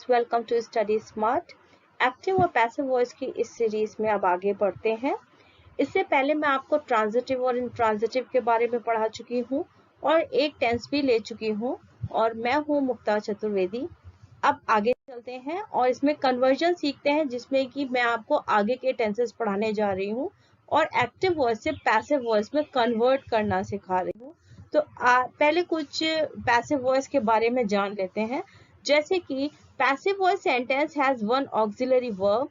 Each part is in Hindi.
Students, welcome to study smart. Active और पैसिव वॉइस की इस सीरीज में अब आगे बढ़ते हैं। इससे पहले मैं आपको ट्रांजिटिव और इंट्रांजिटिव के बारे में पढ़ा चुकी हूँ और एक टेंस भी ले चुकी हूँ और मैं हूँ मुक्ता चतुर्वेदी। अब आगे चलते हैं और इसमें कन्वर्जन सीखते हैं, जिसमें कि मैं आपको आगे के टेंसेस पढ़ाने जा रही हूँ और एक्टिव वॉइस से पैसिव वॉइस में कन्वर्ट करना सिखा रही हूँ। तो पहले कुछ पैसिव वॉइस के बारे में जान लेते हैं। जैसे कि passive voice sentence has one auxiliary verb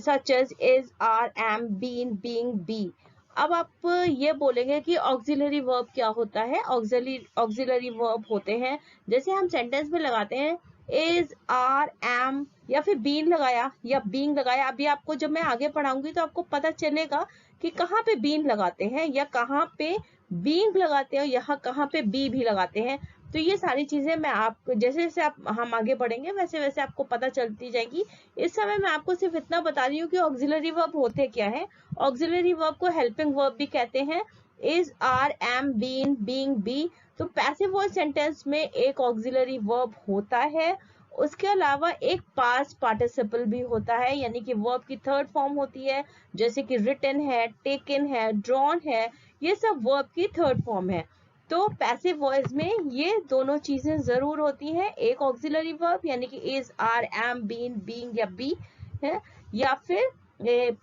such as is, are, am, been, being, be. अब आप ये बोलेंगे कि ऑक्सिलरी वर्ब क्या होता है। ऑक्सिलरी वर्ब होते हैं, जैसे हम सेंटेंस में लगाते हैं इज, आर, एम या फिर बीन लगाया या बीइंग लगाया। अभी आपको जब मैं आगे पढ़ाऊंगी तो आपको पता चलेगा कि कहाँ पे बीन लगाते हैं या कहाँ पे बीइंग लगाते हैं, यहाँ कहाँ पे बी भी लगाते हैं। तो ये सारी चीजें मैं आपको जैसे जैसे हम आगे बढ़ेंगे वैसे वैसे आपको पता चलती जाएगी। इस समय मैं आपको सिर्फ इतना बता रही हूँ कि ऑक्सिलरी वर्ब होते क्या है। ऑक्सिलरी वर्ब को हेल्पिंग वर्ब भी कहते हैं। Is, are, am, been, being, be. तो पैसिव वॉइस सेंटेंस में एक ऑक्सिलरी वर्ब होता है। उसके अलावा एक पास्ट पार्टिसिपल भी होता है, यानी कि वर्ब की थर्ड फॉर्म होती है, जैसे कि रिटन है, टेकन है, ड्रॉन है। ये सब वर्ब की थर्ड फॉर्म है। तो पैसिव वॉइस में ये दोनों चीजें जरूर होती हैं, एक ऑक्सिलरी वर्ब यानी कि is, are, am, been, being या बी है, या फिर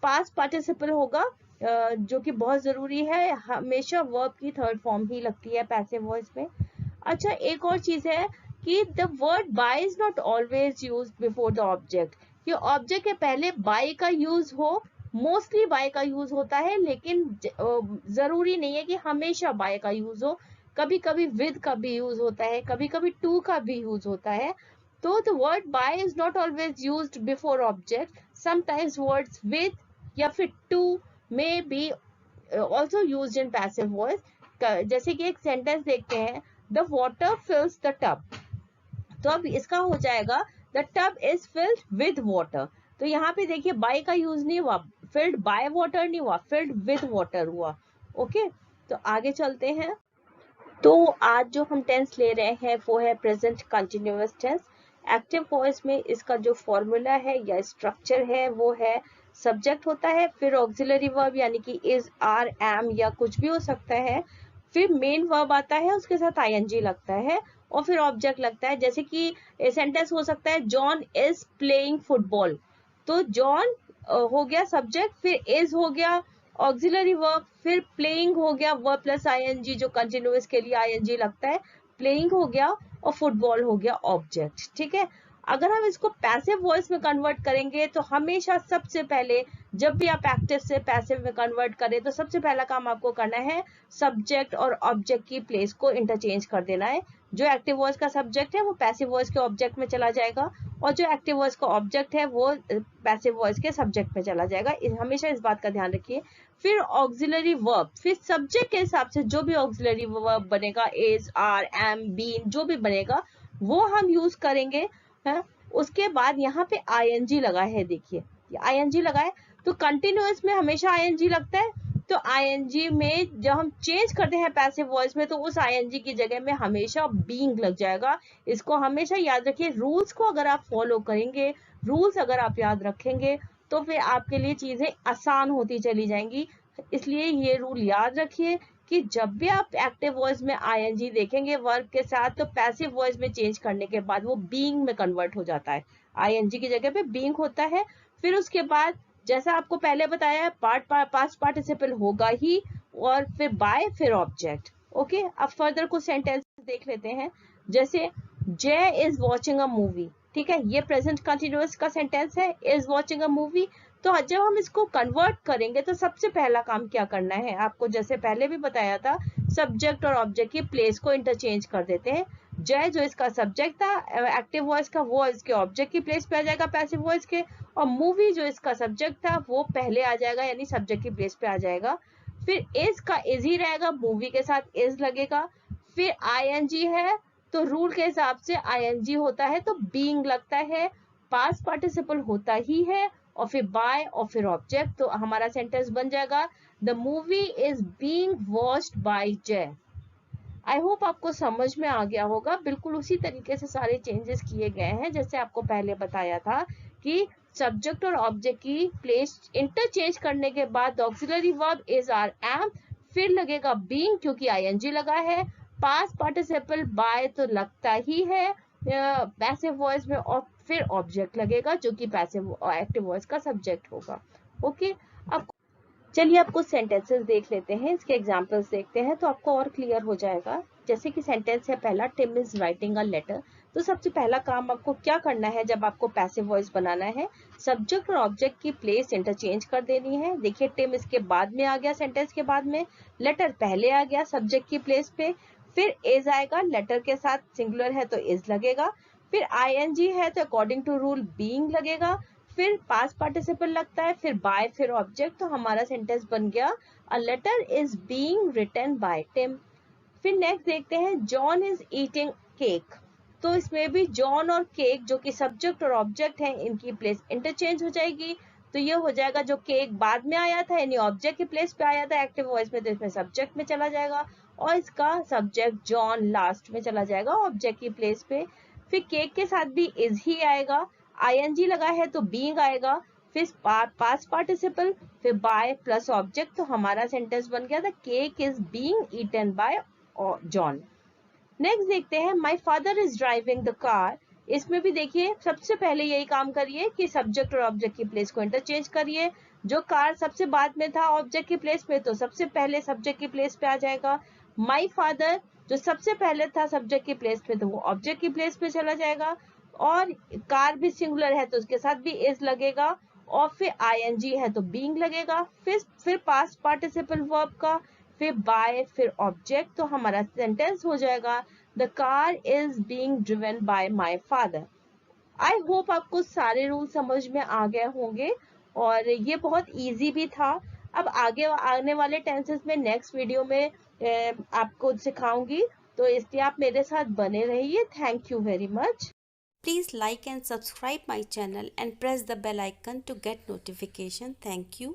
पास्ट पार्टिसिपल होगा, जो कि बहुत जरूरी है। हमेशा वर्ब की थर्ड फॉर्म ही लगती है पैसिव वॉइस में। अच्छा, एक और चीज है कि the word by is not always used before the object. कि ऑब्जेक्ट के पहले बाय का यूज हो, मोस्टली बाय का यूज होता है, लेकिन जरूरी नहीं है कि हमेशा बाय का यूज हो। कभी कभी विद का भी यूज होता है, कभी कभी टू का भी यूज होता है। तो the word by is not always used before object. Sometimes words with या फिर to may be also used in passive voice. जैसे कि एक सेंटेंस देखते हैं, the water fills the tub. तो अब इसका हो जाएगा the tub is filled with water. तो यहाँ पे देखिए बाय का यूज नहीं हुआ, फिल्ड बाय वाटर नहीं हुआ, फिल्ड विद वाटर हुआ। ओके, तो आगे चलते हैं। तो आज जो हम टेंस ले रहे हैं वो है present continuous tense. Active voice में इसका जो फॉर्मूला है या स्ट्रक्चर है वो है सब्जेक्ट होता है, फिर ऑक्सिलरी वर्ब यानी कि इज, आर, एम या कुछ भी हो सकता है, फिर मेन वर्ब आता है, उसके साथ आईएनजी लगता है और फिर ऑब्जेक्ट लगता है। जैसे कि सेंटेंस हो सकता है जॉन इज प्लेइंग फुटबॉल। तो जॉन हो गया सब्जेक्ट, फिर इज हो गया ऑक्सिलरी वर्ब, फिर प्लेइंग हो गया वर्ब प्लस आईएनजी, जो कंटिन्यूअस के लिए आईएनजी लगता है, प्लेइंग हो गया और फुटबॉल हो गया ऑब्जेक्ट। ठीक है, अगर हम इसको पैसिव वॉइस में कन्वर्ट करेंगे तो हमेशा सबसे पहले जब भी आप एक्टिव से पैसिव में कन्वर्ट करें तो सबसे पहला काम आपको करना है सब्जेक्ट और ऑब्जेक्ट की प्लेस को इंटरचेंज कर देना है। जो एक्टिव वॉइस का सब्जेक्ट है वो पैसिव वॉइस के ऑब्जेक्ट में चला जाएगा और जो एक्टिव वॉइस का ऑब्जेक्ट है वो पैसिव वॉइस के सब्जेक्ट में चला जाएगा। हमेशा इस बात का ध्यान रखिए। फिर ऑक्सिलरी वर्ब, फिर सब्जेक्ट के हिसाब से जो भी ऑक्सिलरी वर्ब बनेगा, इज, आर, एम, बीन, जो भी बनेगा वो हम यूज करेंगे है। उसके बाद यहाँ पे आईएनजी लगा है, देखिए आईएनजी लगा है, तो कंटिन्यूअस में हमेशा आईएनजी लगता है। तो आईएनजी में जब हम चेंज करते हैं पैसिव वॉइस में तो उस आईएनजी की जगह में हमेशा बीइंग लग जाएगा। इसको हमेशा याद रखिए। रूल्स को अगर आप फॉलो करेंगे, रूल्स अगर आप याद रखेंगे तो फिर आपके लिए चीजें आसान होती चली जाएंगी। इसलिए ये रूल याद रखिए कि जब भी आप एक्टिव वॉइस में आईएनजी देखेंगे वर्ब के साथ तो पैसिव वॉइस में चेंज करने के बाद वो बीइंग में कन्वर्ट हो जाता है। आईएनजी की जगह पे बीइंग होता है। फिर उसके बाद जैसा आपको पहले बताया है पास्ट पार्टिसिपल होगा ही, और फिर बाय, फिर ऑब्जेक्ट। ओके, अब फर्दर कुछ सेंटेंस देख लेते हैं। जैसे जय इज वॉचिंग अ मूवी। ठीक है, ये प्रेजेंट कंटिन्यूअस का सेंटेंस है, इज वॉचिंग अ मूवी। तो जब हम इसको कन्वर्ट करेंगे तो सबसे पहला काम क्या करना है, आपको जैसे पहले भी बताया था, सब्जेक्ट और ऑब्जेक्ट की प्लेस को इंटरचेंज कर देते हैं। जय जो इसका सब्जेक्ट था एक्टिव वॉइस का, वो इसके ऑब्जेक्ट की प्लेस पे आ जाएगा पैसिव वॉइस के, और मूवी जो इसका सब्जेक्ट था वो पहले आ जाएगा, यानी सब्जेक्ट की प्लेस पे आ जाएगा। फिर इज का इज ही रहेगा, मूवी के साथ इज लगेगा। फिर आईएनजी है तो रूल के हिसाब से आईएनजी होता है तो बीइंग लगता है, पास्ट पार्टिसिपल होता ही है, और फिर बाय और फिर ऑब्जेक्ट। तो हमारा सेंटेंस बन जाएगा the movie is being watched by Jay. I hope आपको समझ में आ गया होगा। बिल्कुल उसी तरीके से सारे चेंजेस किए गए हैं जैसे आपको पहले बताया था कि सब्जेक्ट और ऑब्जेक्ट की प्लेस इंटरचेंज करने के बाद auxiliary verb is are am, फिर लगेगा बीइंग क्योंकि आईएनजी लगा है, पास्ट पार्टिसिपल बाय तो लगता ही है पैसिव वॉइस में, और फिर ऑब्जेक्ट लगेगा जो कि पैसिव एक्टिव वॉइस का सब्जेक्ट होगा। ओके, अब चलिए आप कुछ सेंटेंसेस देख लेते हैं, इसके एग्जांपल्स देखते हैं तो आपको और क्लियर हो जाएगा। जैसे कि सेंटेंस है पहला, Tim is writing a letter. तो सबसे पहला काम आपको क्या करना है जब आपको पैसिव वॉइस बनाना है, सब्जेक्ट और ऑब्जेक्ट की प्लेस इंटरचेंज कर देनी है। देखिए टिम इसके बाद में आ गया, सेंटेंस के बाद में, लेटर पहले आ गया सब्जेक्ट की प्लेस पे, फिर इज आएगा, लेटर के साथ सिंगुलर है तो इज लगेगा, फिर आईएनजी है तो अकॉर्डिंग टू रूल बीइंग लगेगा, फिर पास्ट पार्टिसिपल लगता है, फिर बाय, फिर ऑब्जेक्ट। तो हमारा सेंटेंस बन गया a letter is being written by Tim. फिर नेक्स्ट देखते हैं, जॉन इज ईटिंग केक। तो इसमें भी जॉन और केक जो कि सब्जेक्ट और ऑब्जेक्ट है, इनकी प्लेस इंटरचेंज हो जाएगी। तो ये हो जाएगा जो केक बाद में आया था यानी ऑब्जेक्ट की प्लेस पे आया था एक्टिव वॉइस में, तो इसमें सब्जेक्ट में चला जाएगा, और इसका सब्जेक्ट जॉन लास्ट में चला जाएगा ऑब्जेक्ट की प्लेस पे। फिर केक के साथ भी इज ही आएगा, आईएनजी लगा है तो बीइंग आएगा, फिर पास्ट पार्टिसिपल, फिर बाय प्लस ऑब्जेक्ट। तो हमारा सेंटेंस बन गया था cake is being eaten by John. Next देखते हैं, my father is driving the car. इसमें भी देखिए सबसे पहले यही काम करिए कि सब्जेक्ट और ऑब्जेक्ट की प्लेस को इंटरचेंज करिए। जो कार सबसे बाद में था ऑब्जेक्ट की प्लेस पे, तो सबसे पहले सब्जेक्ट की प्लेस पे आ जाएगा। माय फादर जो सबसे पहले था सब्जेक्ट की प्लेस पे, तो वो ऑब्जेक्ट की प्लेस पे चला जाएगा, और कार भी सिंगुलर है तो उसके साथ भी इज लगेगा, और फिर आईएनजी है तो बीइंग लगेगा, फिर पास्ट पार्टिसिपल वर्ब का, फिर बाय, फिर ऑब्जेक्ट। तो हमारा सेंटेंस हो जाएगा the car is being driven by my father. I hope आपको सारे रूल समझ में आ गए होंगे और ये बहुत इजी भी था। अब आगे आने वाले टेंसेस में नेक्स्ट वीडियो में आपको सिखाऊंगी, तो इसलिए आप मेरे साथ बने रहिए। Thank you very much. Please like and subscribe my channel and press the bell icon to get notification. Thank you.